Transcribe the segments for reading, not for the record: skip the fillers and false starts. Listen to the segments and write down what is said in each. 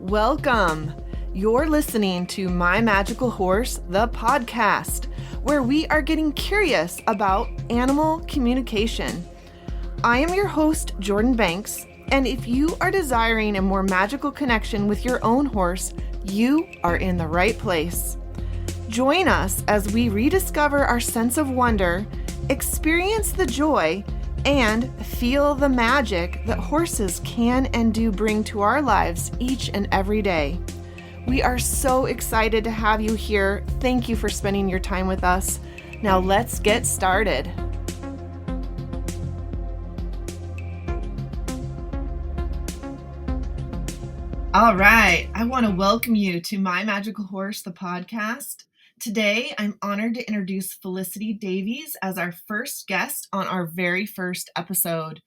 Welcome. You're listening to My Magical Horse, the podcast, where we are getting curious about animal communication. I am your host, Jordan Banks, and if you are desiring a more magical connection with your own horse, you are in the right place. Join us as we rediscover our sense of wonder, experience the joy, and feel the magic that horses can and do bring to our lives each and every day. We are so excited to have you here. Thank you for spending your time with us. Now let's get started. All right, I want to welcome you to My Magical Horse, the podcast. Today, I'm honored to introduce Felicity Davies as our first guest on our very first episode.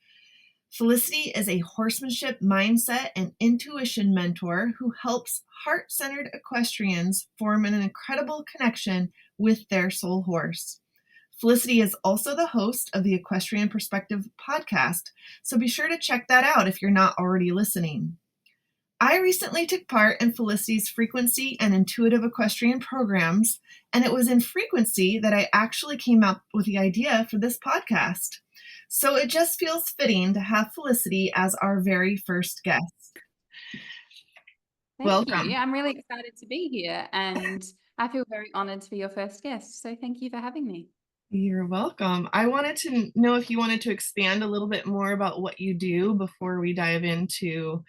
Felicity is a horsemanship mindset and intuition mentor who helps heart-centered equestrians form an incredible connection with their soul horse. Felicity is also the host of the Equestrian Perspective podcast, so be sure to check that out if you're not already listening. I recently took part in Felicity's Frequency and Intuitive Equestrian programs, and it was in Frequency that I actually came up with the idea for this podcast. So it just feels fitting to have Felicity as our very first guest. Welcome. You. I'm really excited to be here, and I feel very honored to be your first guest. So thank you for having me. You're welcome. I wanted to know if you wanted to expand a little bit more about what you do before we dive into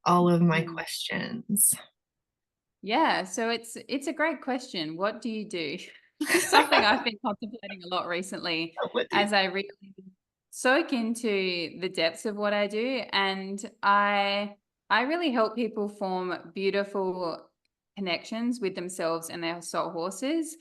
all of my questions. Yeah, so it's a great question. What do you do? It's something I've been contemplating a lot recently as I really soak into the depths of what I do, and I really help people form beautiful connections with themselves and their soul horses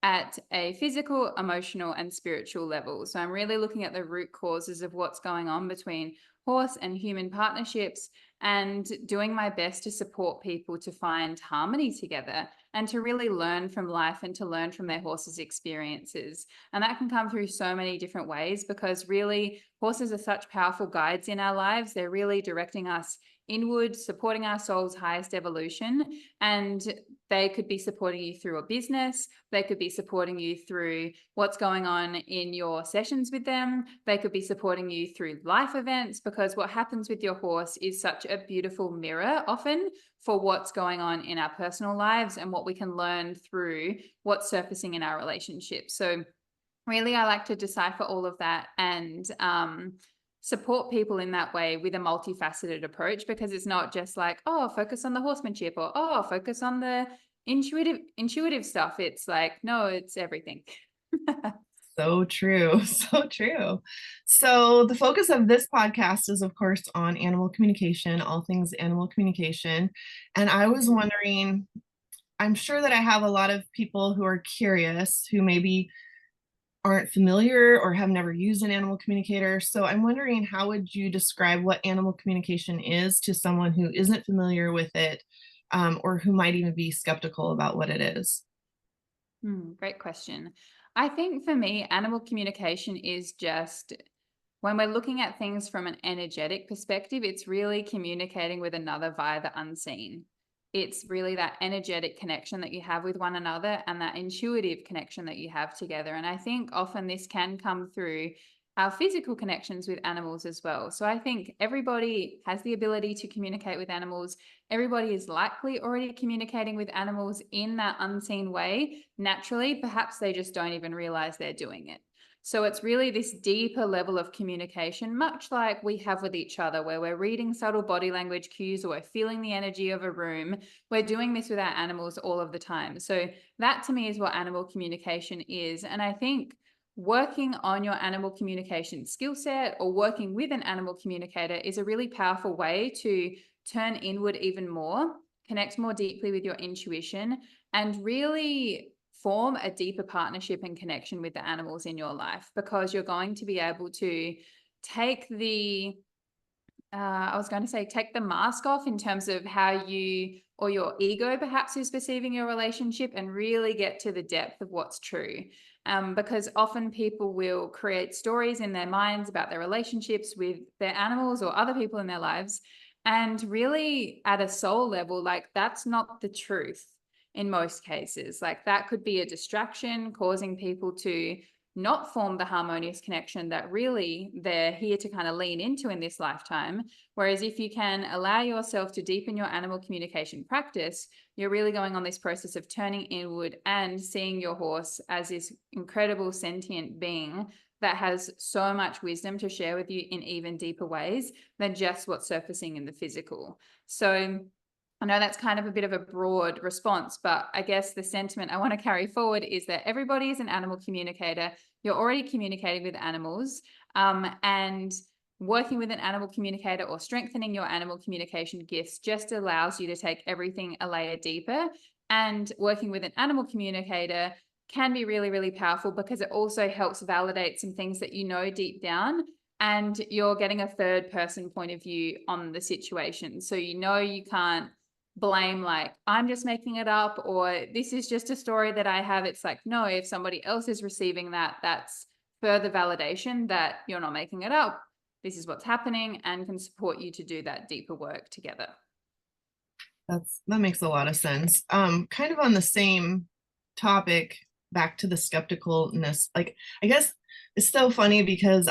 at a physical, emotional, and spiritual level. So I'm really looking at the root causes of what's going on between horse and human partnerships and doing my best to support people to find harmony together and to really learn from life and to learn from their horses' experiences. And that can come through so many different ways because really horses are such powerful guides in our lives. They're really directing us inward, supporting our soul's highest evolution. And they could be supporting you through a business. They could be supporting you through what's going on in your sessions with them. They could be supporting you through life events, because what happens with your horse is such a beautiful mirror often for what's going on in our personal lives and what we can learn through what's surfacing in our relationships. So really, I like to decipher all of that and support people in that way with a multifaceted approach, because it's not just like, oh, focus on the horsemanship or, oh, focus on the intuitive stuff. It's like, no, it's everything. So true. So true. So the focus of this podcast is, of course, on animal communication, all things animal communication. And I was wondering, I'm sure that I have a lot of people who are curious, who maybe aren't familiar or have never used an animal communicator. So I'm wondering, how would you describe what animal communication is to someone who isn't familiar with it, or who might even be skeptical about what it is? Great question. I think for me, animal communication is just when we're looking at things from an energetic perspective, it's really communicating with another via the unseen. It's really that energetic connection that you have with one another and that intuitive connection that you have together. And I think often this can come through our physical connections with animals as well. So I think everybody has the ability to communicate with animals. Everybody is likely already communicating with animals in that unseen way naturally. Perhaps they just don't even realize they're doing it. So it's really this deeper level of communication, much like we have with each other, where we're reading subtle body language cues or we're feeling the energy of a room. We're doing this with our animals all of the time. So that to me is what animal communication is. And I think working on your animal communication skill set or working with an animal communicator is a really powerful way to turn inward even more, connect more deeply with your intuition, and really form a deeper partnership and connection with the animals in your life, because you're going to be able to take the take the mask off in terms of how you or your ego perhaps is perceiving your relationship and really get to the depth of what's true. Because often people will create stories in their minds about their relationships with their animals or other people in their lives. And really, at a soul level, like that's not the truth in most cases. Like that could be a distraction, causing people to not form the harmonious connection that really they're here to kind of lean into in this lifetime. Whereas if you can allow yourself to deepen your animal communication practice, you're really going on this process of turning inward and seeing your horse as this incredible sentient being that has so much wisdom to share with you in even deeper ways than just what's surfacing in the physical. So I know that's kind of a bit of a broad response, but I guess the sentiment I want to carry forward is that everybody is an animal communicator. You're already communicating with animals, and working with an animal communicator or strengthening your animal communication gifts just allows you to take everything a layer deeper. And working with an animal communicator can be really, really powerful because it also helps validate some things that you know deep down, and you're getting a third person point of view on the situation. So you know you can't blame like I'm just making it up or this is just a story that I have. It's like, no, if somebody else is receiving that, that's further validation that you're not making it up. This is what's happening and can support you to do that deeper work together. That makes a lot of sense. Kind of on the same topic, back to the skepticalness. Like, I guess it's so funny because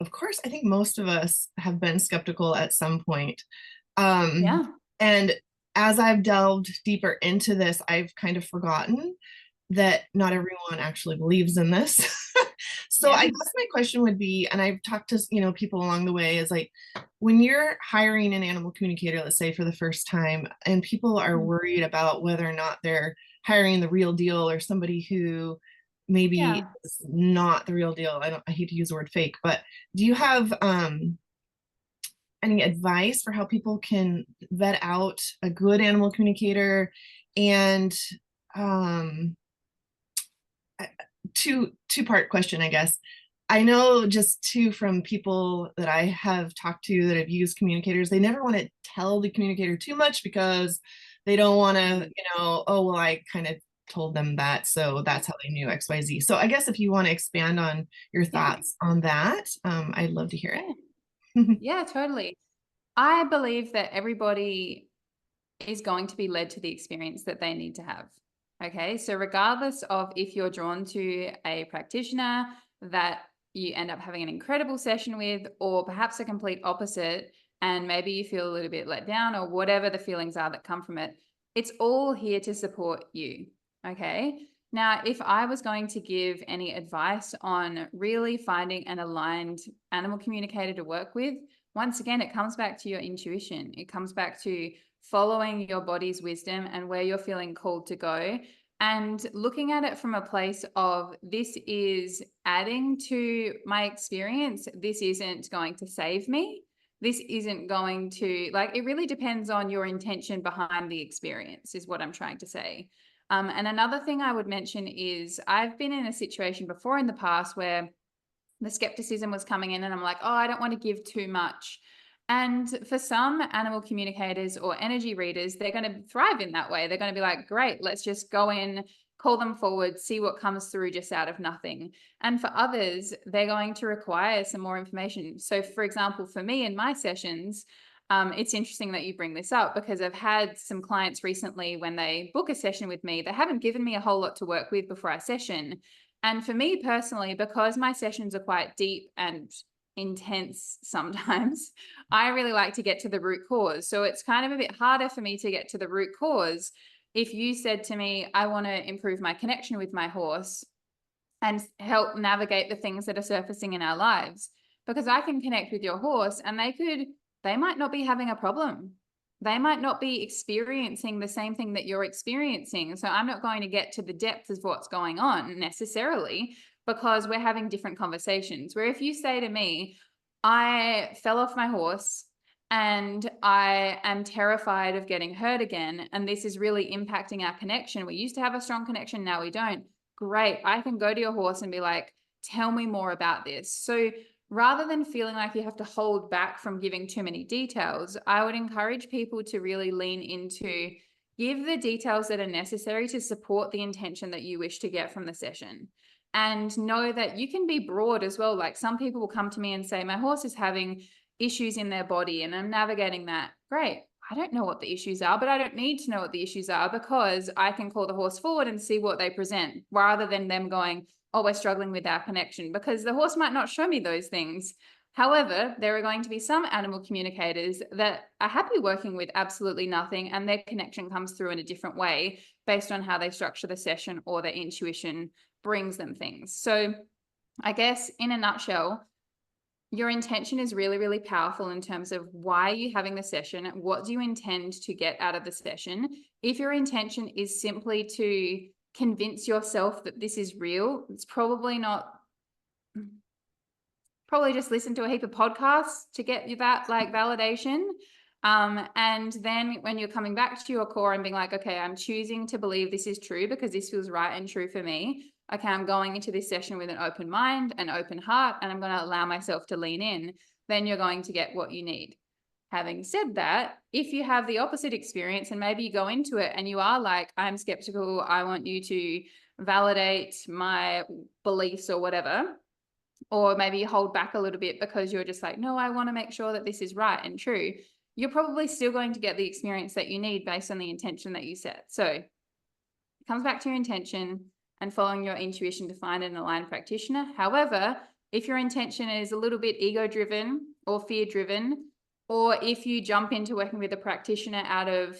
of course, I think most of us have been skeptical at some point. Yeah. And as I've delved deeper into this, I've kind of forgotten that not everyone actually believes in this. So I Yeah. guess my question would be, and I've talked to people along the way, is like when you're hiring an animal communicator, let's say for the first time, and people are worried about whether or not they're hiring the real deal or somebody who maybe Yeah. is not the real deal. I hate to use the word fake, but do you have any advice for how people can vet out a good animal communicator? And um two-part question, I guess. I know just too from people that I have talked to that have used communicators, they never want to tell the communicator too much because they don't want to, oh, well, I kind of told them that, so that's how they knew XYZ. So I guess if you want to expand on your Yeah. thoughts on that, I'd love to hear Yeah. it. Yeah, totally. I believe that everybody is going to be led to the experience that they need to have. Okay. So, regardless of if you're drawn to a practitioner that you end up having an incredible session with, or perhaps a complete opposite, and maybe you feel a little bit let down, or whatever the feelings are that come from it, it's all here to support you. Okay. Now, if I was going to give any advice on really finding an aligned animal communicator to work with, once again, it comes back to your intuition. It comes back to following your body's wisdom and where you're feeling called to go, and looking at it from a place of this is adding to my experience. This isn't going to save me. This isn't going to, like, it really depends on your intention behind the experience, is what I'm trying to say. And another thing I would mention is I've been in a situation before in the past where the skepticism was coming in and I'm like, oh, I don't want to give too much. And for some animal communicators or energy readers, they're going to thrive in that way. They're going to be like, great, let's just go in, call them forward, see what comes through just out of nothing. And for others, they're going to require some more information. So, for example, for me in my sessions, it's interesting that you bring this up because I've had some clients recently when they book a session with me, they haven't given me a whole lot to work with before our session. And for me personally, because my sessions are quite deep and intense sometimes, I really like to get to the root cause. So it's kind of a bit harder for me to get to the root cause. If you said to me, I want to improve my connection with my horse and help navigate the things that are surfacing in our lives, because I can connect with your horse and they might not be having a problem. They might not be experiencing the same thing that you're experiencing. So I'm not going to get to the depth of what's going on necessarily because we're having different conversations. Where if you say to me, I fell off my horse and I am terrified of getting hurt again, and this is really impacting our connection. We used to have a strong connection, now we don't. Great. I can go to your horse and be like, tell me more about this. So rather than feeling like you have to hold back from giving too many details, I would encourage people to really lean into give the details that are necessary to support the intention that you wish to get from the session. And know that you can be broad as well. Like some people will come to me and say, my horse is having issues in their body and I'm navigating that, great. I don't know what the issues are, but I don't need to know what the issues are because I can call the horse forward and see what they present rather than them going, oh, we're struggling with our connection, because the horse might not show me those things. However, there are going to be some animal communicators that are happy working with absolutely nothing, and their connection comes through in a different way based on how they structure the session or their intuition brings them things. So I guess in a nutshell, your intention is really, really powerful in terms of why are you having the session? What do you intend to get out of the session? If your intention is simply to convince yourself that this is real, it's probably not. Probably just listen to a heap of podcasts to get you that like validation. And then when you're coming back to your core and being like, okay, I'm choosing to believe this is true because this feels right and true for me. Okay, I'm going into this session with an open mind, an open heart, and I'm going to allow myself to lean in. Then you're going to get what you need. Having said that, if you have the opposite experience and maybe you go into it and you are like, I'm skeptical, I want you to validate my beliefs or whatever, or maybe you hold back a little bit because you're just like, no, I want to make sure that this is right and true, you're probably still going to get the experience that you need based on the intention that you set. So it comes back to your intention and following your intuition to find an aligned practitioner. However, if your intention is a little bit ego-driven or fear-driven, or if you jump into working with a practitioner out of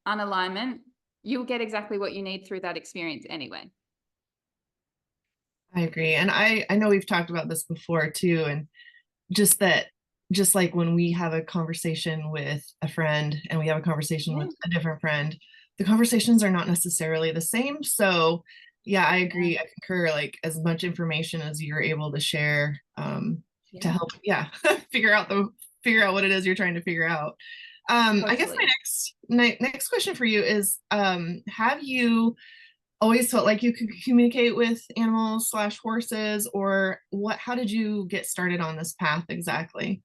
unalignment, you'll get exactly what you need through that experience anyway. I agree. And I know we've talked about this before too. And just that, just like when we have a conversation with a friend and we have a conversation with a different friend, the conversations are not necessarily the same. So yeah, I agree. I concur, like as much information as you're able to share to help, figure out what it is you're trying to figure out. I guess my next question for you is, have you always felt like you could communicate with animals slash horses, or how did you get started on this path exactly?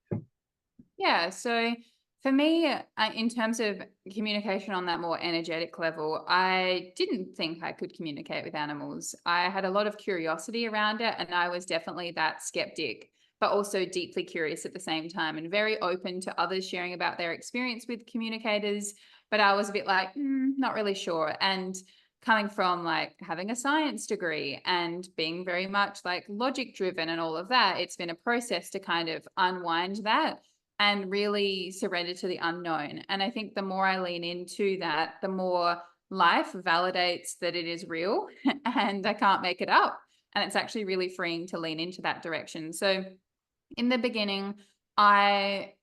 Yeah, so for me, in terms of communication on that more energetic level, I didn't think I could communicate with animals. I had a lot of curiosity around it, and I was definitely that skeptic, but also deeply curious at the same time and very open to others sharing about their experience with communicators. But I was a bit like, not really sure. And coming from like having a science degree and being very much like logic driven and all of that, it's been a process to kind of unwind that and really surrender to the unknown. And I think the more I lean into that, the more life validates that it is real and I can't make it up. And it's actually really freeing to lean into that direction. So in the beginning, I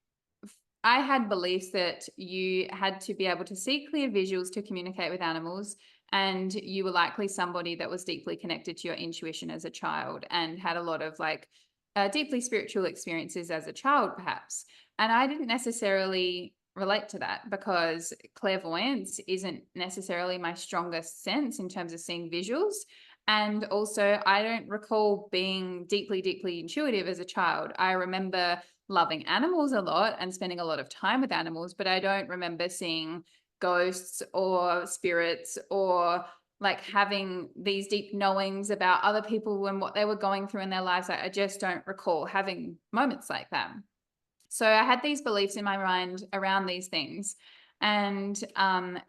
had beliefs that you had to be able to see clear visuals to communicate with animals, and you were likely somebody that was deeply connected to your intuition as a child and had a lot of like deeply spiritual experiences as a child, perhaps. And I didn't necessarily relate to that because clairvoyance isn't necessarily my strongest sense in terms of seeing visuals. And also, I don't recall being deeply, deeply intuitive as a child. I remember loving animals a lot and spending a lot of time with animals, but I don't remember seeing ghosts or spirits or like having these deep knowings about other people and what they were going through in their lives. I just don't recall having moments like that. So I had these beliefs in my mind around these things. And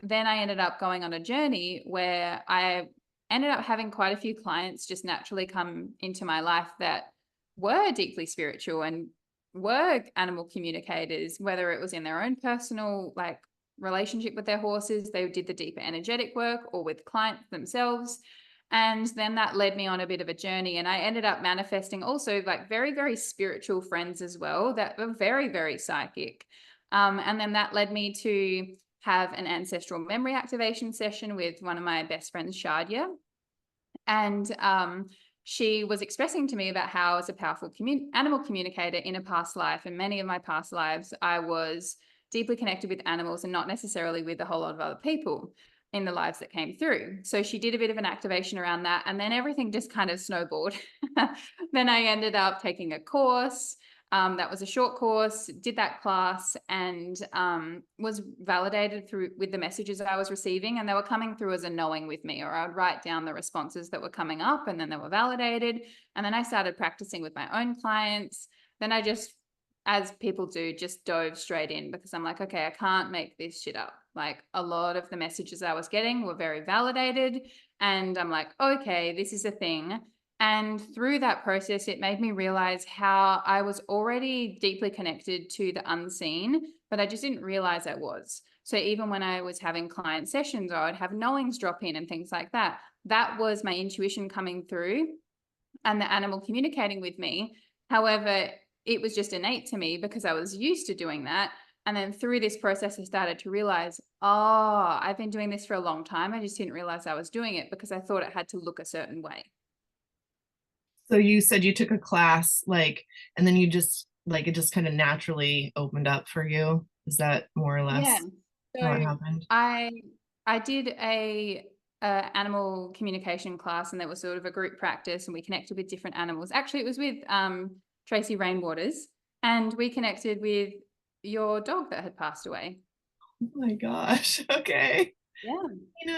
then I ended up going on a journey where I ended up having quite a few clients just naturally come into my life that were deeply spiritual and were animal communicators, whether it was in their own personal like relationship with their horses, they did the deeper energetic work, or with clients themselves. And then that led me on a bit of a journey. And I ended up manifesting also like very, very spiritual friends as well that were very, very psychic. And then that led me to have an ancestral memory activation session with one of my best friends, Shadia. And she was expressing to me about how I was a powerful animal communicator in a past life. And many of my past lives, I was deeply connected with animals and not necessarily with a whole lot of other people in the lives that came through. So she did a bit of an activation around that. And then everything just kind of snowballed. Then I ended up taking a course. That was a short course, did that class, and was validated through with the messages I was receiving, and they were coming through as a knowing with me, or I would write down the responses that were coming up and then they were validated. And then I started practicing with my own clients. Then I just as people do, just dove straight in because I'm like, okay, I can't make this shit up. Like a lot of the messages I was getting were very validated. And I'm like, okay, this is a thing. And through that process, it made me realize how I was already deeply connected to the unseen, but I just didn't realize I was. So even when I was having client sessions, or I'd have knowings drop in and things like that, that was my intuition coming through and the animal communicating with me. However, it was just innate to me because I was used to doing that. And then through this process, I started to realize, oh, I've been doing this for a long time. I just didn't realize I was doing it because I thought it had to look a certain way. So you said you took a class, like, and then you just like it just kind of naturally opened up for you. Is that more or Yeah. less how it So happened? I I did a animal communication class, and that was sort of a group practice, and we connected with different animals. Actually, it was with Tracy Rainwaters, and we connected with your dog that had passed away. Oh my gosh. Okay. Yeah. You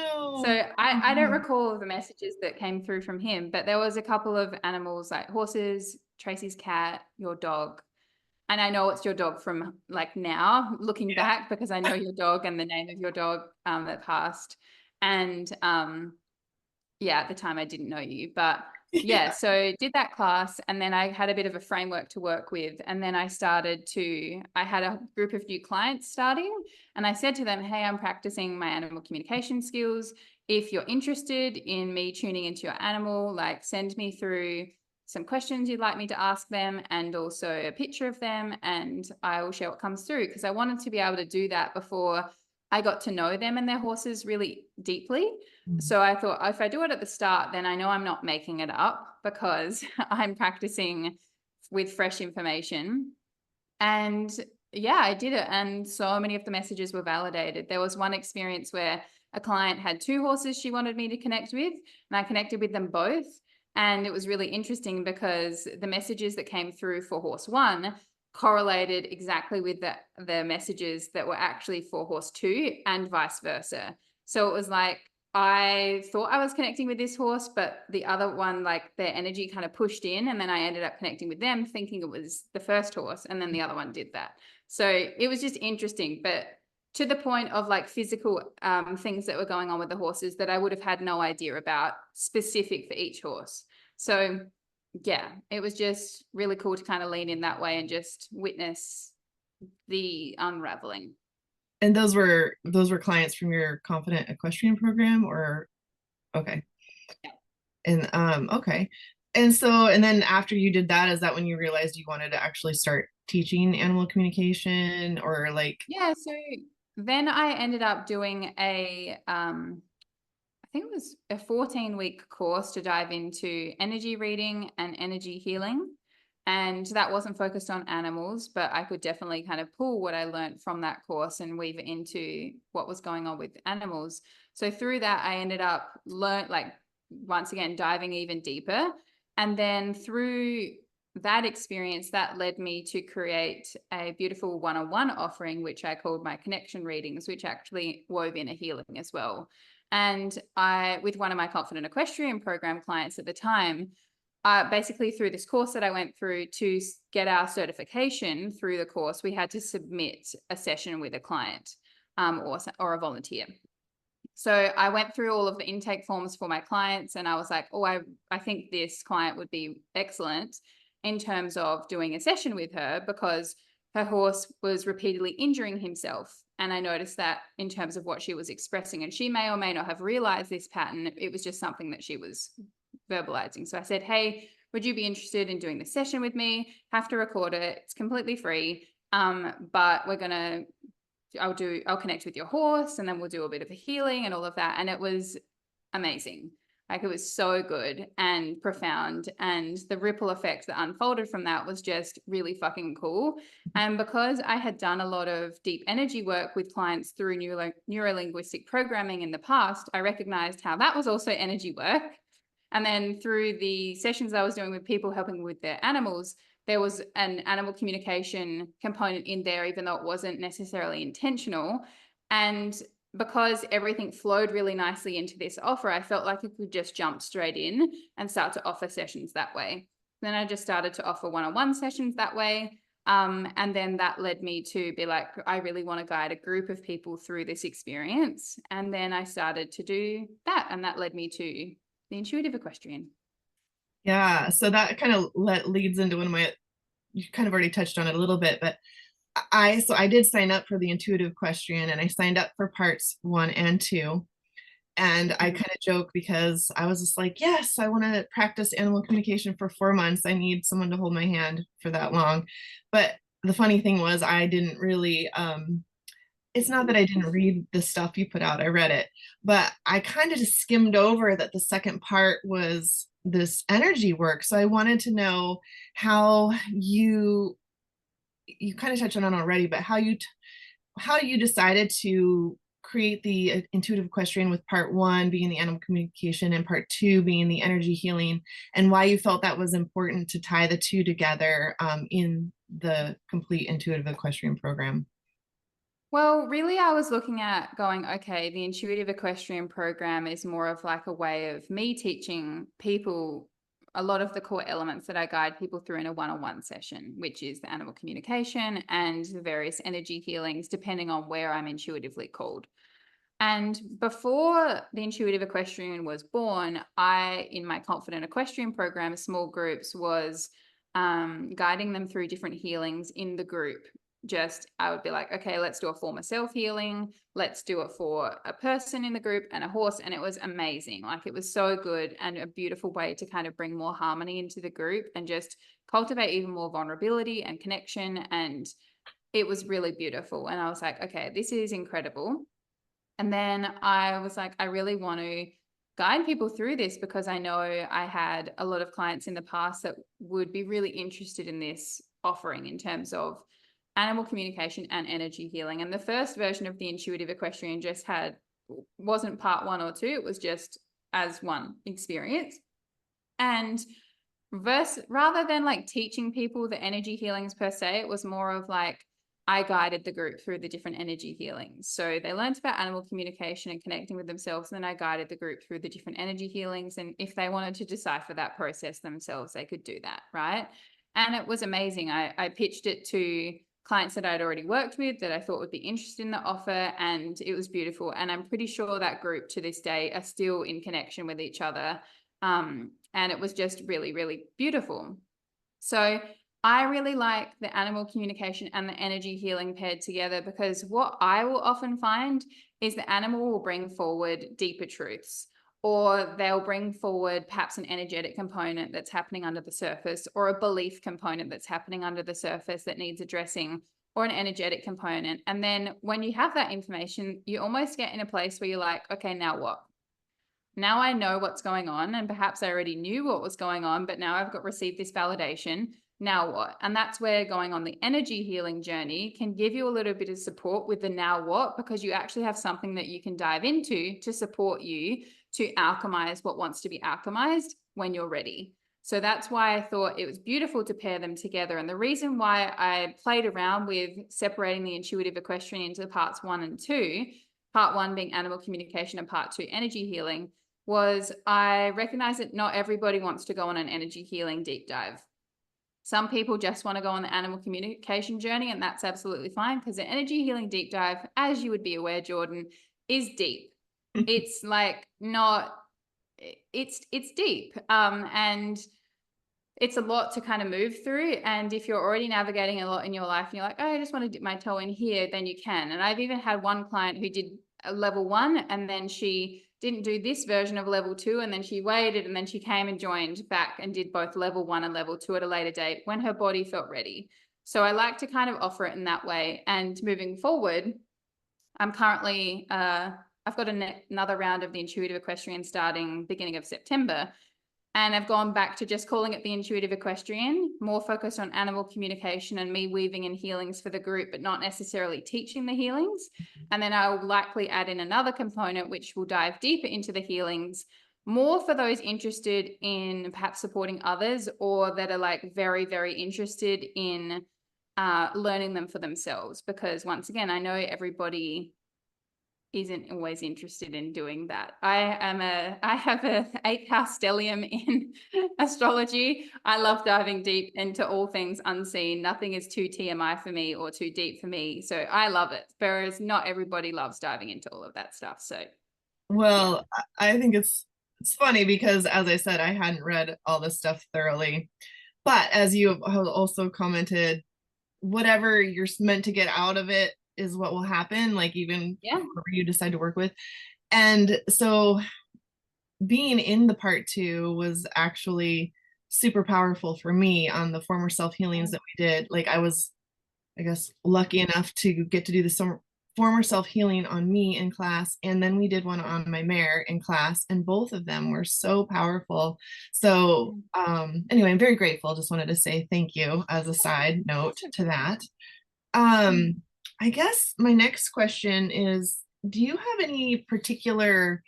So know. I don't recall the messages that came through from him, but there was a couple of animals like horses, Tracy's cat, your dog. And I know it's your dog from like now looking Yeah. back because I know your dog and the name of your dog that passed. And yeah, at the time I didn't know you, but yeah, Yeah. so did that class and then I had a bit of a framework to work with. And then I had a group of new clients starting and I said to them, hey, I'm practicing my animal communication skills. If you're interested in me tuning into your animal, like send me through some questions you'd like me to ask them and also a picture of them and I will share what comes through because I wanted to be able to do that before I got to know them and their horses really deeply. So I thought if I do it at the start, then I know I'm not making it up because I'm practicing with fresh information. And yeah, I did it. And so many of the messages were validated. There was one experience where a client had two horses she wanted me to connect with, and I connected with them both. And it was really interesting because the messages that came through for horse one correlated exactly with the messages that were actually for horse two and vice versa. So it was like I thought I was connecting with this horse, but the other one, like their energy kind of pushed in, and then I ended up connecting with them thinking it was the first horse, and then the other one did that. So it was just interesting, but to the point of like physical things that were going on with the horses that I would have had no idea about specific for each horse. So yeah, it was just really cool to kind of lean in that way and just witness the unraveling. And those were clients from your Confident Equestrian program, or okay. Yeah. And okay. And so and then after you did that, is that when you realized you wanted to actually start teaching animal communication or like Yeah, so then I ended up doing I think it was a 14-week course to dive into energy reading and energy healing. And that wasn't focused on animals, but I could definitely kind of pull what I learned from that course and weave it into what was going on with animals. So through that, I ended up once again diving even deeper. And then through that experience, that led me to create a beautiful one-on-one offering, which I called my connection readings, which actually wove in a healing as well. And with one of my Confident Equestrian program clients at the time, basically through this course that I went through to get our certification through the course, we had to submit a session with a client or a volunteer. So I went through all of the intake forms for my clients and I was like, oh, I think this client would be excellent in terms of doing a session with her because her horse was repeatedly injuring himself. And I noticed that in terms of what she was expressing, and she may or may not have realized this pattern. It was just something that she was verbalizing. So I said, hey, would you be interested in doing this session with me? Have to record it. It's completely free. But I'll connect with your horse and then we'll do a bit of a healing and all of that. And it was amazing. Like it was so good and profound. And the ripple effect that unfolded from that was just really fucking cool. And because I had done a lot of deep energy work with clients through neuro-linguistic programming in the past, I recognized how that was also energy work. And then through the sessions I was doing with people helping with their animals, there was an animal communication component in there, even though it wasn't necessarily intentional. And because everything flowed really nicely into this offer, I felt like I could just jump straight in and start to offer sessions that way. Then I just started to offer one-on-one sessions that way. And then that led me to be like, I really want to guide a group of people through this experience. And then I started to do that. And that led me to the Intuitive Equestrian. Yeah, so that kind of leads into one of my, you kind of already touched on it a little bit, but I did sign up for the Intuitive Equestrian, and I signed up for parts 1 and 2. And I kind of joke because I was just like, yes, I want to practice animal communication for 4 months. I need someone to hold my hand for that long. But the funny thing was, I didn't really, it's not that I didn't read the stuff you put out, I read it, but I kind of just skimmed over that the second part was this energy work. So I wanted to know how you kind of touched on it already, but how you decided to create the Intuitive Equestrian, with part 1 being the animal communication and part 2 being the energy healing, and why you felt that was important to tie the two together in the complete Intuitive Equestrian program. Well, really, I was looking at going, okay, the Intuitive Equestrian program is more of like a way of me teaching people a lot of the core elements that I guide people through in a one-on-one session, which is the animal communication and the various energy healings, depending on where I'm intuitively called. And before the Intuitive Equestrian was born, I, in my Confident Equestrian program, small groups, was guiding them through different healings in the group. Just, I would be like, okay, let's do a form of self-healing. Let's do it for a person in the group and a horse. And it was amazing. Like, it was so good and a beautiful way to kind of bring more harmony into the group and just cultivate even more vulnerability and connection. And it was really beautiful. And I was like, okay, this is incredible. And then I was like, I really want to guide people through this because I know I had a lot of clients in the past that would be really interested in this offering in terms of animal communication and energy healing. And the first version of the Intuitive Equestrian just wasn't part 1 or 2, it was just as one experience. And rather than like teaching people the energy healings per se, it was more of like, I guided the group through the different energy healings. So they learned about animal communication and connecting with themselves. And then I guided the group through the different energy healings. And if they wanted to decipher that process themselves, they could do that. Right. And it was amazing. I pitched it to clients that I'd already worked with that I thought would be interested in the offer. And it was beautiful. And I'm pretty sure that group to this day are still in connection with each other. And it was just really, really beautiful. So I really like the animal communication and the energy healing paired together because what I will often find is the animal will bring forward deeper truths, or they'll bring forward perhaps an energetic component that's happening under the surface, or a belief component that's happening under the surface that needs addressing, or an energetic component. And then when you have that information, you almost get in a place where you're like, okay, now what? Now I know what's going on, and perhaps I already knew what was going on, but now I've received this validation. Now what? And that's where going on the energy healing journey can give you a little bit of support with the now what, because you actually have something that you can dive into to support you to alchemize what wants to be alchemized when you're ready. So that's why I thought it was beautiful to pair them together. And the reason why I played around with separating the Intuitive Equestrian into parts 1 and 2, part 1 being animal communication and part 2 energy healing, was I recognize that not everybody wants to go on an energy healing deep dive. Some people just want to go on the animal communication journey, and that's absolutely fine because the energy healing deep dive, as you would be aware, Jordan, is deep. It's like not, it's deep. And it's a lot to kind of move through. And if you're already navigating a lot in your life and you're like, oh, I just want to dip my toe in here, then you can. And I've even had one client who did a level 1 and then she didn't do this version of level 2, and then she waited, and then she came and joined back and did both level 1 and level 2 at a later date when her body felt ready. So I like to kind of offer it in that way. And moving forward, I'm currently, I've got another round of the Intuitive Equestrian starting beginning of September. And I've gone back to just calling it the Intuitive Equestrian, more focused on animal communication and me weaving in healings for the group, but not necessarily teaching the healings. And then I'll likely add in another component, which will dive deeper into the healings, more for those interested in perhaps supporting others, or that are like very, very interested in learning them for themselves. Because once again, I know everybody isn't always interested in doing that. I have a 8th house stellium in astrology. I love diving deep into all things unseen. Nothing is too TMI for me or too deep for me. So I love it. Whereas not everybody loves diving into all of that stuff. So yeah. Well, I think it's funny because, as I said, I hadn't read all this stuff thoroughly. But as you have also commented, whatever you're meant to get out of it is what will happen, like even Yeah. whoever you decide to work with. And so being in the part 2 was actually super powerful for me on the former self healings that we did. Like I was, I guess, lucky enough to get to do the former self healing on me in class, and then we did one on my mare in class, and both of them were so powerful. So anyway, I'm very grateful. Just wanted to say thank you as a side note to that. I guess my next question is, do you have any particular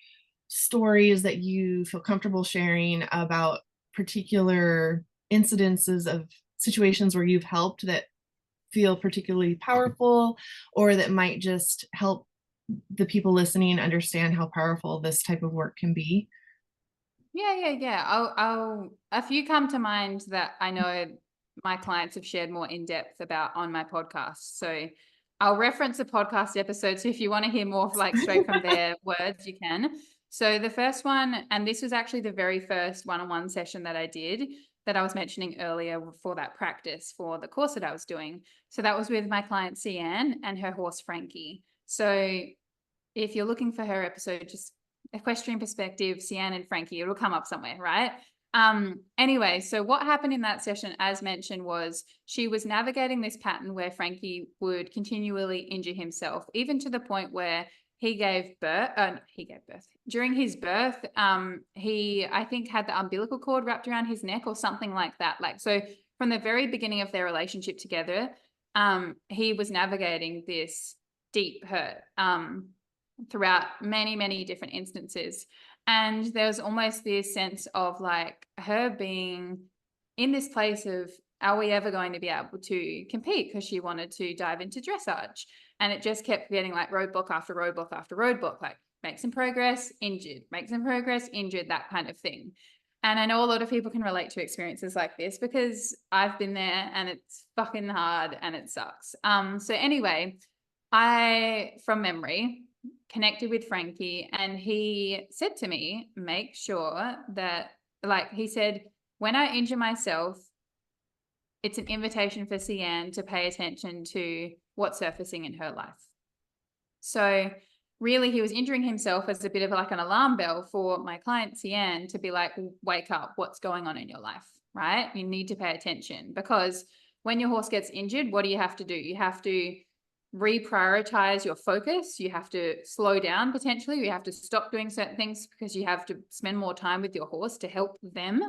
stories that you feel comfortable sharing about particular incidences of situations where you've helped that feel particularly powerful, or that might just help the people listening understand how powerful this type of work can be? Yeah. A few come to mind that I know my clients have shared more in depth about on my podcast. So I'll reference the podcast episode. So if you want to hear more like straight from their words, you can. So the first one, and this was actually the very first one-on-one session that I did that I was mentioning earlier for that practice for the course that I was doing. So that was with my client Cian and her horse Frankie. So if you're looking for her episode, just equestrian perspective, Cian and Frankie, it'll come up somewhere, right? Anyway, so what happened in that session, as mentioned, was she was navigating this pattern where Frankie would continually injure himself, even to the point where he gave birth. During his birth. He, I think, had the umbilical cord wrapped around his neck or something like that. Like, so from the very beginning of their relationship together, he was navigating this deep hurt. Throughout many different instances, and there's almost this sense of like her being in this place of, are we ever going to be able to compete, because she wanted to dive into dressage, and it just kept getting like roadblock after roadblock after roadblock, like make some progress, injured, make some progress, injured, that kind of thing. And I know a lot of people can relate to experiences like this because I've been there, and it's fucking hard and it sucks. So anyway, I, from memory, connected with Frankie, and he said to me, make sure that, like, he said, when I injure myself, it's an invitation for Cian to pay attention to what's surfacing in her life. So really, he was injuring himself as a bit of like an alarm bell for my client Cian to be like, wake up, what's going on in your life, right? You need to pay attention, because when your horse gets injured, what do you have to do? You have to reprioritize your focus. You have to slow down potentially. You have to stop doing certain things because you have to spend more time with your horse to help them.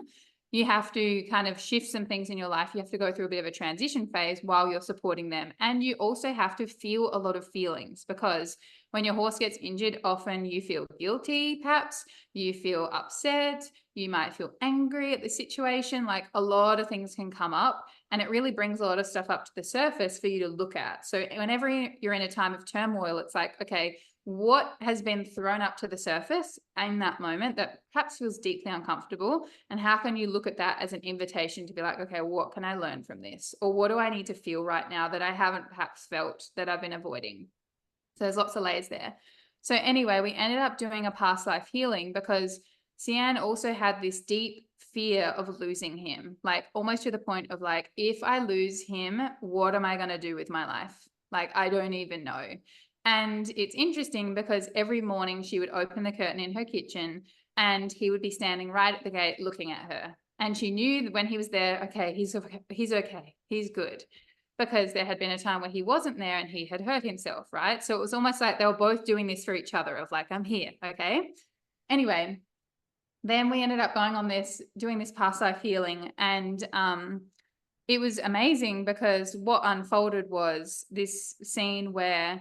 You have to kind of shift some things in your life. You have to go through a bit of a transition phase while you're supporting them. And you also have to feel a lot of feelings, because when your horse gets injured, often you feel guilty, perhaps you feel upset, you might feel angry at the situation. Like, a lot of things can come up, and it really brings a lot of stuff up to the surface for you to look at. So whenever you're in a time of turmoil, it's like, okay, what has been thrown up to the surface in that moment that perhaps feels deeply uncomfortable? And how can you look at that as an invitation to be like, okay, what can I learn from this? Or what do I need to feel right now that I haven't perhaps felt, that I've been avoiding? So there's lots of layers there. So anyway, we ended up doing a past life healing because Cian also had this deep fear of losing him, like almost to the point of like, if I lose him, what am I going to do with my life? Like, I don't even know. And it's interesting because every morning she would open the curtain in her kitchen and he would be standing right at the gate looking at her. And she knew that when he was there, okay, he's okay, he's good, because there had been a time where he wasn't there and he had hurt himself, right? So it was almost like they were both doing this for each other of like, I'm here, okay? Anyway, then we ended up going on this, doing this past life healing, and it was amazing because what unfolded was this scene where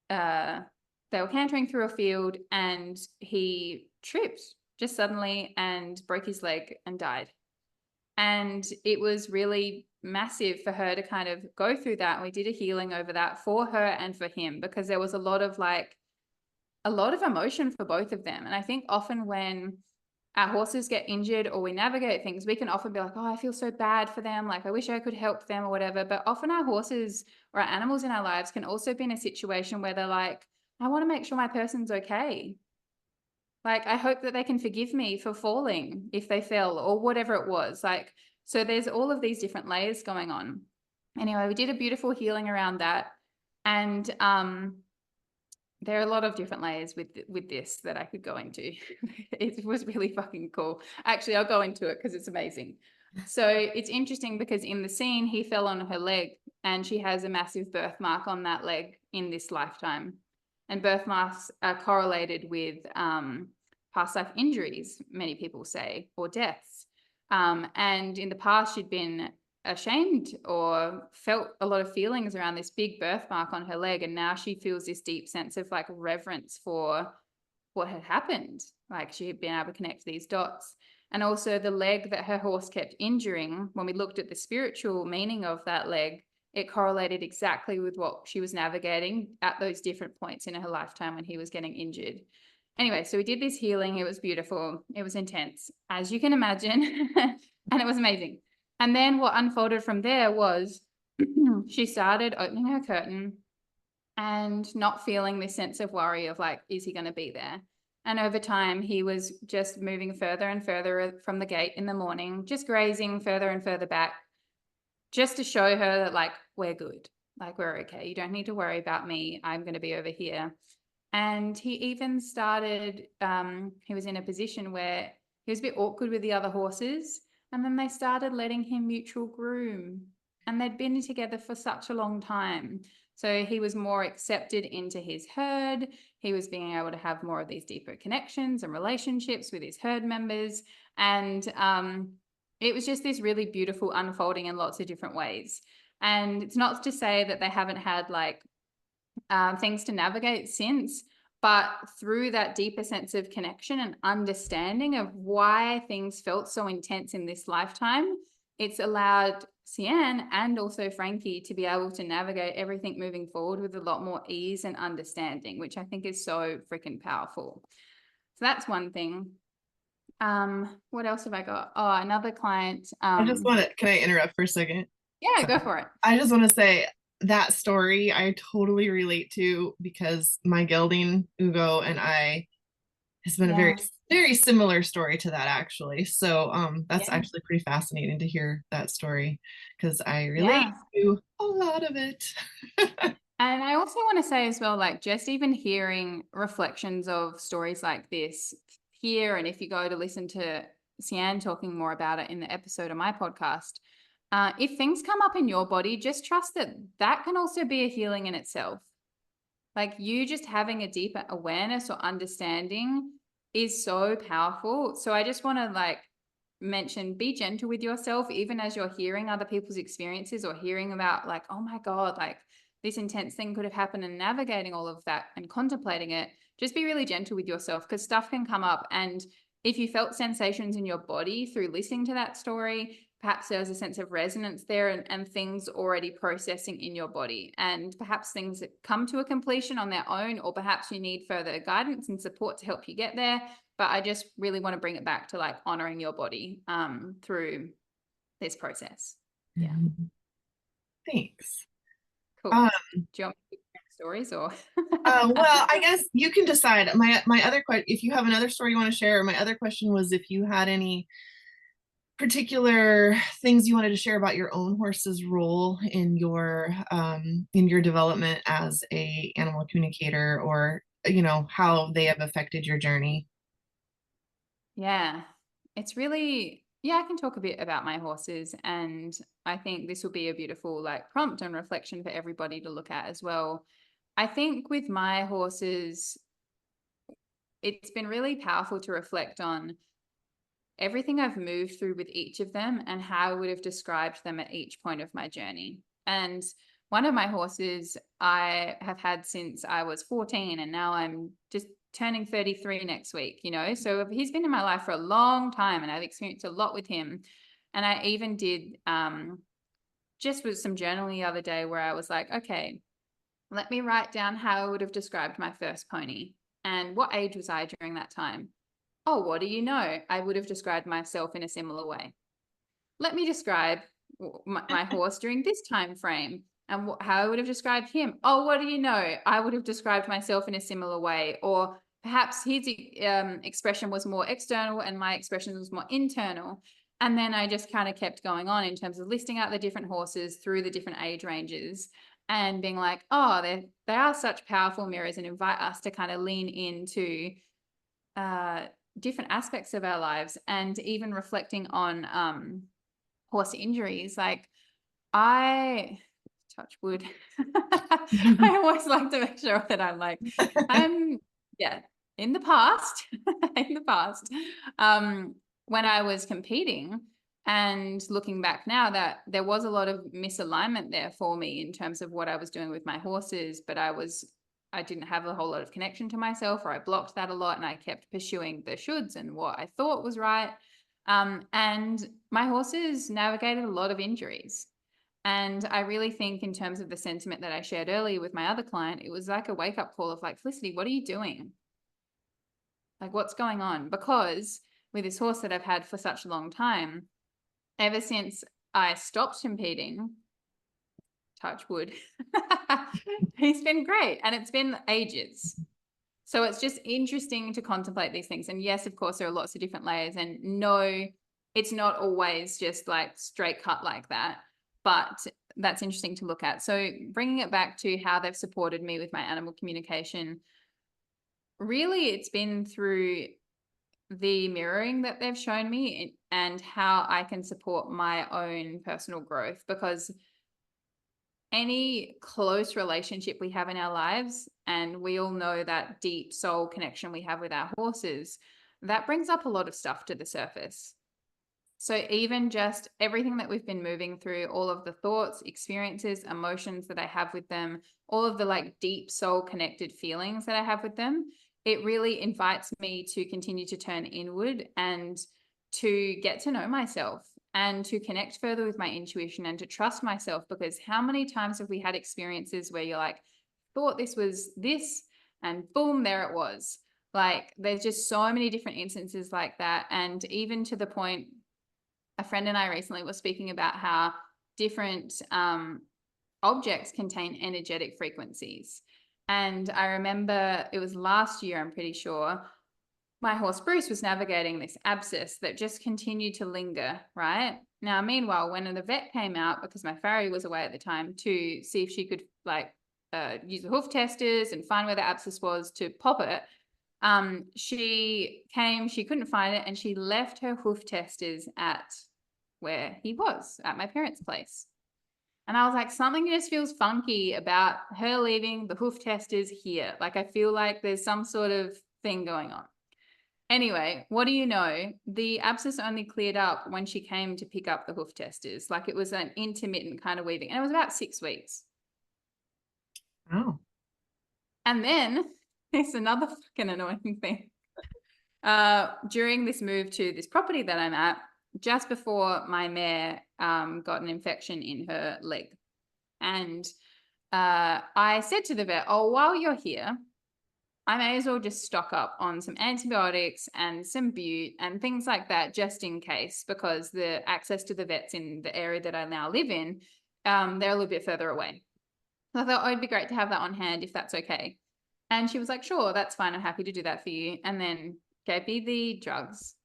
they were cantering through a field and he tripped just suddenly and broke his leg and died. And it was really massive for her to kind of go through that. And we did a healing over that for her and for him, because there was a lot of like a lot of emotion for both of them. And I think often when our horses get injured or we navigate things, we can often be like, oh, I feel so bad for them. Like, I wish I could help them or whatever. But often our horses or our animals in our lives can also be in a situation where they're like, I want to make sure my person's okay. Like, I hope that they can forgive me for falling if they fell or whatever it was. Like, so there's all of these different layers going on. Anyway, we did a beautiful healing around that. And there are a lot of different layers with this that I could go into. It was really fucking cool. Actually, I'll go into it because it's amazing. So it's interesting because in the scene, he fell on her leg and she has a massive birthmark on that leg in this lifetime. And birthmarks are correlated with past life injuries, many people say, or deaths. And in the past, she'd been ashamed or felt a lot of feelings around this big birthmark on her leg, and now she feels this deep sense of like reverence for what had happened. Like, she had been able to connect these dots. And also the leg that her horse kept injuring, when we looked at the spiritual meaning of that leg, it correlated exactly with what she was navigating at those different points in her lifetime when he was getting injured. Anyway, so we did this healing. It was beautiful. It was intense, as you can imagine. And it was amazing. And then what unfolded from there was she started opening her curtain and not feeling this sense of worry of like, is he going to be there? And over time, he was just moving further and further from the gate in the morning, just grazing further and further back, just to show her that like, we're good, like we're okay. You don't need to worry about me. I'm going to be over here. And he even started, he was in a position where he was a bit awkward with the other horses. And then they started letting him mutual groom. And they'd been together for such a long time. So he was more accepted into his herd. He was being able to have more of these deeper connections and relationships with his herd members. And it was just this really beautiful unfolding in lots of different ways. And it's not to say that they haven't had like things to navigate since, but through that deeper sense of connection and understanding of why things felt so intense in this lifetime, it's allowed Cian and also Frankie to be able to navigate everything moving forward with a lot more ease and understanding, which I think is so freaking powerful. So that's one thing. What else have I got? Oh, another client. Can I interrupt for a second? Yeah, So go for it. I just want to say that story I totally relate to because my gelding Ugo and I has been a very, Yeah. very similar story to that actually. So that's Yeah. actually pretty fascinating to hear that story because I relate Yeah. to a lot of it. And I also want to say as well, like just even hearing reflections of stories like this here, and if you go to listen to Cian talking more about it in the episode of my podcast, if things come up in your body, just trust that that can also be a healing in itself. Like, you just having a deeper awareness or understanding is so powerful. So I just want to like mention, be gentle with yourself, even as you're hearing other people's experiences or hearing about like, oh my God, like this intense thing could have happened, and navigating all of that and contemplating it. Just be really gentle with yourself because stuff can come up. And if you felt sensations in your body through listening to that story, perhaps there's a sense of resonance there, and things already processing in your body, and perhaps things that come to a completion on their own, or perhaps you need further guidance and support to help you get there. But I just really want to bring it back to like honoring your body through this process. Yeah. Thanks. Cool. Um, Do you want me to share stories or? well, I guess you can decide. My other question, if you have another story you want to share, my other question was if you had any particular things you wanted to share about your own horse's role in your development as a animal communicator, or how they have affected your journey. Yeah, it's really, yeah, I can talk a bit about my horses, and I think this will be a beautiful like prompt and reflection for everybody to look at as well. I think with my horses, it's been really powerful to reflect on everything I've moved through with each of them and how I would have described them at each point of my journey. And one of my horses I have had since I was 14, and now I'm just turning 33 next week, So he's been in my life for a long time, and I've experienced a lot with him. And I even did just with some journaling the other day where I was like, okay, let me write down how I would have described my first pony. And what age was I during that time? Oh, what do you know? I would have described myself in a similar way. Let me describe my horse during this time frame and how I would have described him. Oh, what do you know? I would have described myself in a similar way. Or perhaps his expression was more external and my expression was more internal. And then I just kind of kept going on in terms of listing out the different horses through the different age ranges and being like, oh, they are such powerful mirrors, and invite us to kind of lean into different aspects of our lives, and even reflecting on horse injuries. Like, I touch wood. I always like to make sure that I'm in the past, when I was competing and looking back now, that there was a lot of misalignment there for me in terms of what I was doing with my horses, but I didn't have a whole lot of connection to myself, or I blocked that a lot, and I kept pursuing the shoulds and what I thought was right. And my horses navigated a lot of injuries. And I really think, in terms of the sentiment that I shared earlier with my other client, it was like a wake-up call of like, Felicity, what are you doing? Like, what's going on? Because with this horse that I've had for such a long time, ever since I stopped competing, touch wood, he's been great. And it's been ages. So it's just interesting to contemplate these things. And yes, of course, there are lots of different layers. And no, it's not always just like straight cut like that. But that's interesting to look at. So bringing it back to how they've supported me with my animal communication, really it's been through the mirroring that they've shown me and how I can support my own personal growth. Because any close relationship we have in our lives, and we all know that deep soul connection we have with our horses, that brings up a lot of stuff to the surface. So even just everything that we've been moving through, all of the thoughts, experiences, emotions that I have with them, all of the like deep soul connected feelings that I have with them, it really invites me to continue to turn inward and to get to know myself and to connect further with my intuition and to trust myself. Because how many times have we had experiences where you're like, thought this was this, and boom, there it was. Like, there's just so many different instances like that. And even to the point, a friend and I recently were speaking about how different objects contain energetic frequencies. And I remember it was last year, I'm pretty sure, my horse Bruce was navigating this abscess that just continued to linger, right? Now, meanwhile, when the vet came out, because my farrier was away at the time, to see if she could use the hoof testers and find where the abscess was to pop it, she couldn't find it, and she left her hoof testers at where he was, at my parents' place. And I was like, something just feels funky about her leaving the hoof testers here. Like, I feel like there's some sort of thing going on. Anyway, what do you know? The abscess only cleared up when she came to pick up the hoof testers. Like, it was an intermittent kind of weaving, and it was about 6 weeks. Oh. And then there's another fucking annoying thing. During this move to this property that I'm at, just before my mare got an infection in her leg. And I said to the vet, oh, while you're here, I may as well just stock up on some antibiotics and some bute and things like that, just in case, because the access to the vets in the area that I now live in, they're a little bit further away. So I thought, oh, it'd be great to have that on hand if that's okay. And she was like, sure, that's fine. I'm happy to do that for you. And then gave me the drugs.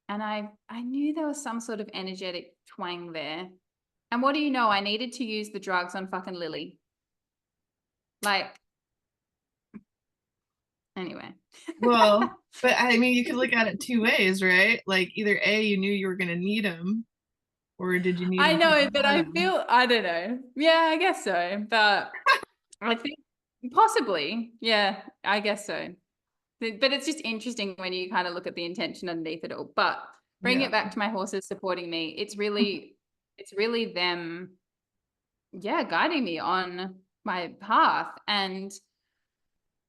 And I knew there was some sort of energetic twang there. And what do you know? I needed to use the drugs on fucking Lily. Like, anyway. Well, but I mean, you could look at it two ways, right? Like, either A, you knew you were going to need them, or did you need I them? know, but I don't know. Yeah, I guess so. But I think possibly, yeah, I guess so. But it's just interesting when you kind of look at the intention underneath it all. But bring it back to my horses supporting me. It's really them, guiding me on my path. And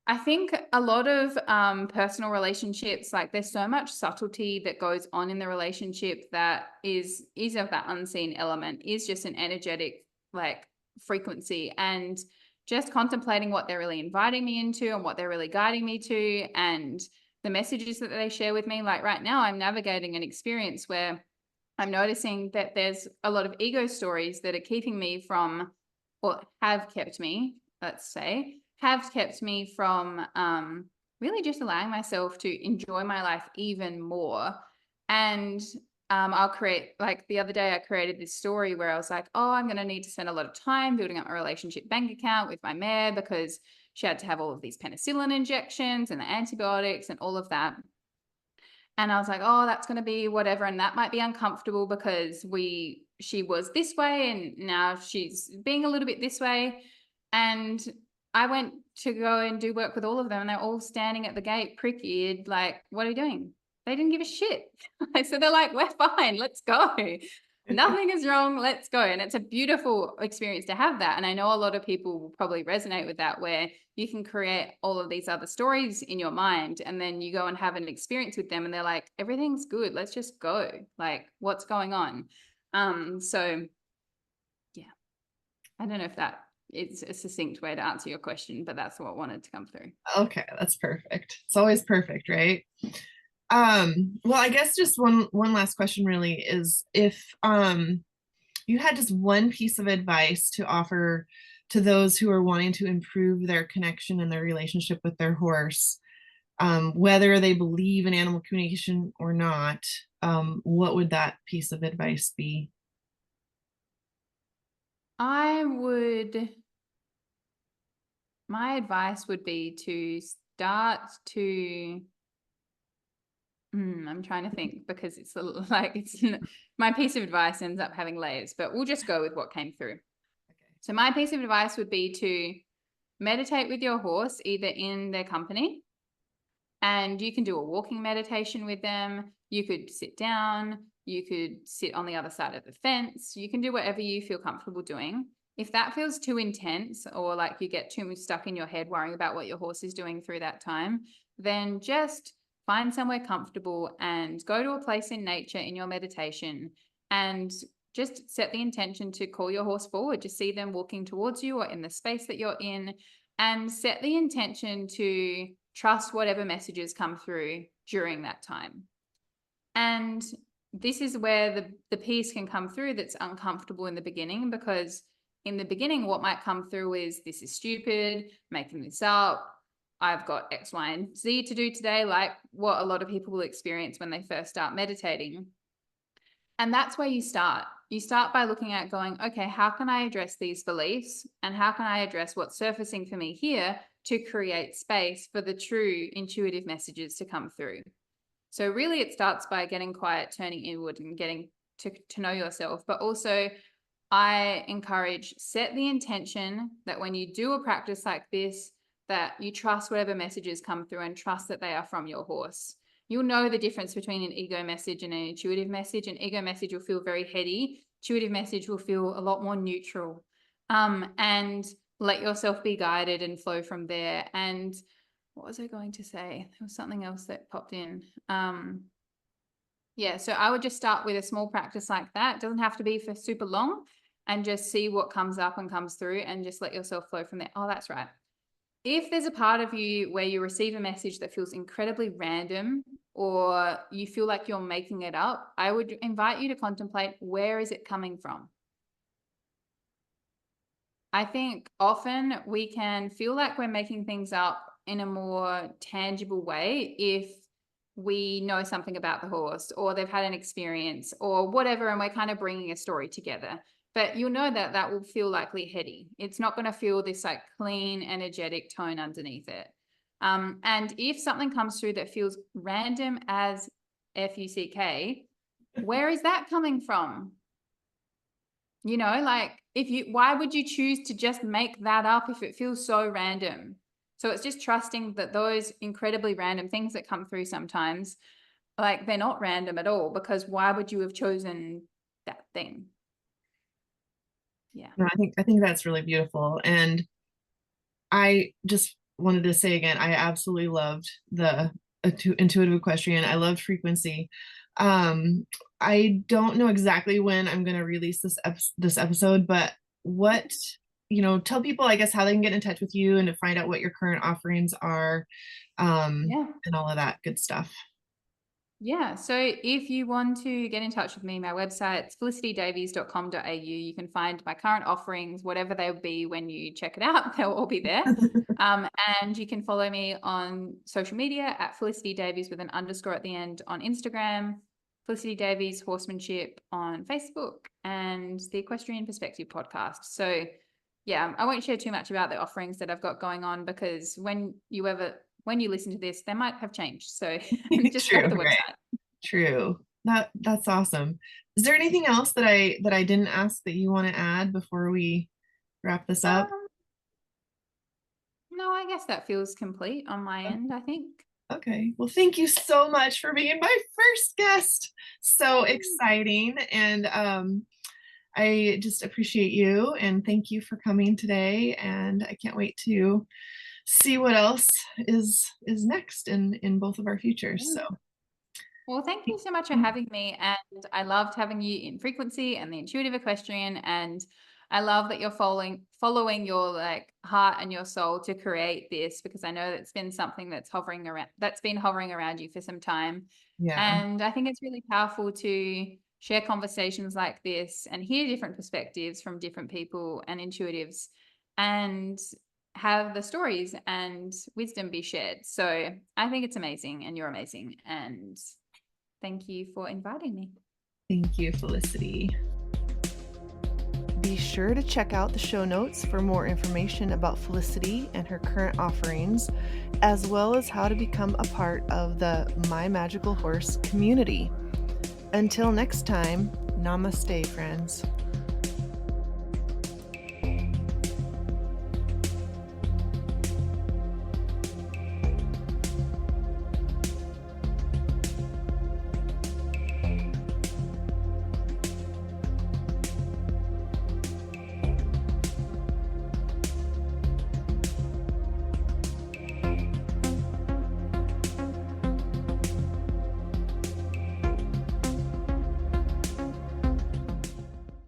I think a lot of personal relationships, like, there's so much subtlety that goes on in the relationship that is of that unseen element, is just an energetic like frequency. And just contemplating what they're really inviting me into and what they're really guiding me to, and the messages that they share with me. Like right now, I'm navigating an experience where I'm noticing that there's a lot of ego stories that are keeping me from, or have kept me, let's say, have kept me from really just allowing myself to enjoy my life even more. And I'll create, like the other day, I created this story where I was like, oh, I'm going to need to spend a lot of time building up my relationship bank account with my mare because she had to have all of these penicillin injections and the antibiotics and all of that. And I was like, oh, that's going to be whatever. And that might be uncomfortable because she was this way and now she's being a little bit this way. And I went to go and do work with all of them and they're all standing at the gate, prick-eared, like, what are you doing? They didn't give a shit. So they're like, we're fine, let's go. Nothing is wrong, let's go. And it's a beautiful experience to have that. And I know a lot of people will probably resonate with that, where you can create all of these other stories in your mind and then you go and have an experience with them and they're like, everything's good, let's just go. Like, what's going on? So yeah, I don't know if that it's a succinct way to answer your question, but that's what wanted to come through. Okay, that's perfect. It's always perfect, right? Well, I guess just one last question really is, if you had just one piece of advice to offer to those who are wanting to improve their connection and their relationship with their horse, whether they believe in animal communication or not, what would that piece of advice be? My advice would be to start to, I'm trying to think because it's like, my piece of advice ends up having layers, but we'll just go with what came through. Okay. So my piece of advice would be to meditate with your horse, either in their company, and you can do a walking meditation with them. You could sit down, you could sit on the other side of the fence. You can do whatever you feel comfortable doing. If that feels too intense, or like you get too stuck in your head worrying about what your horse is doing through that time, then just find somewhere comfortable and go to a place in nature in your meditation and just set the intention to call your horse forward, to see them walking towards you or in the space that you're in, and set the intention to trust whatever messages come through during that time. And this is where the piece can come through that's uncomfortable in the beginning, because in the beginning, what might come through is, this is stupid, making this up, I've got X, Y, and Z to do today, like what a lot of people will experience when they first start meditating. And that's where you start. You start by looking at going, okay, how can I address these beliefs? And how can I address what's surfacing for me here to create space for the true intuitive messages to come through? So really it starts by getting quiet, turning inward and getting to know yourself. But also I encourage, set the intention that when you do a practice like this, that you trust whatever messages come through and trust that they are from your horse. You'll know the difference between an ego message and an intuitive message. An ego message will feel very heady. Intuitive message will feel a lot more neutral. And let yourself be guided and flow from there. And what was I going to say? There was something else that popped in. Yeah, so I would just start with a small practice like that. It doesn't have to be for super long, and just see what comes up and comes through and just let yourself flow from there. Oh, that's right. If there's a part of you where you receive a message that feels incredibly random, or you feel like you're making it up, I would invite you to contemplate, where is it coming from? I think often we can feel like we're making things up in a more tangible way if we know something about the horse, or they've had an experience or whatever, and we're kind of bringing a story together. But you'll know that that will feel likely heady. It's not going to feel this like clean, energetic tone underneath it. And if something comes through that feels random as FUCK, where is that coming from? You know, like why would you choose to just make that up if it feels so random? So it's just trusting that those incredibly random things that come through sometimes, like, they're not random at all, because why would you have chosen that thing? Yeah. No, I think that's really beautiful. And I just wanted to say again, I absolutely loved the Intuitive Equestrian. I loved Frequency. I don't know exactly when I'm going to release this episode, but what tell people, I guess, how they can get in touch with you and to find out what your current offerings are, Yeah. and all of that good stuff. Yeah. So if you want to get in touch with me, my website's felicitydavies.com.au. You can find my current offerings, whatever they'll be when you check it out, they'll all be there. And you can follow me on social media at Felicity Davies with an underscore at the end on Instagram, Felicity Davies Horsemanship on Facebook, and the Equestrian Perspective podcast. So yeah, I won't share too much about the offerings that I've got going on, because when you listen to this, they might have changed. So just True, check the right. website. True. That's awesome. Is there anything else that I didn't ask that you want to add before we wrap this up? Um, no, I guess that feels complete on my end, I think. Okay. Well, thank you so much for being my first guest. So exciting. And I just appreciate you and thank you for coming today. And I can't wait to see what else is next in both of our futures. Yeah. So Well, thank you so much for having me. And I loved having you in Frequency and the Intuitive Equestrian. And I love that you're following your like heart and your soul to create this, because I know that's been something that's been hovering around you for some time. yeah. And I think it's really powerful to share conversations like this and hear different perspectives from different people and intuitives, and have the stories and wisdom be shared. So I think it's amazing, and you're amazing. And thank you for inviting me. Thank you, Felicity. Be sure to check out the show notes for more information about Felicity and her current offerings, as well as how to become a part of the My Magical Horse community. Until next time, namaste, friends.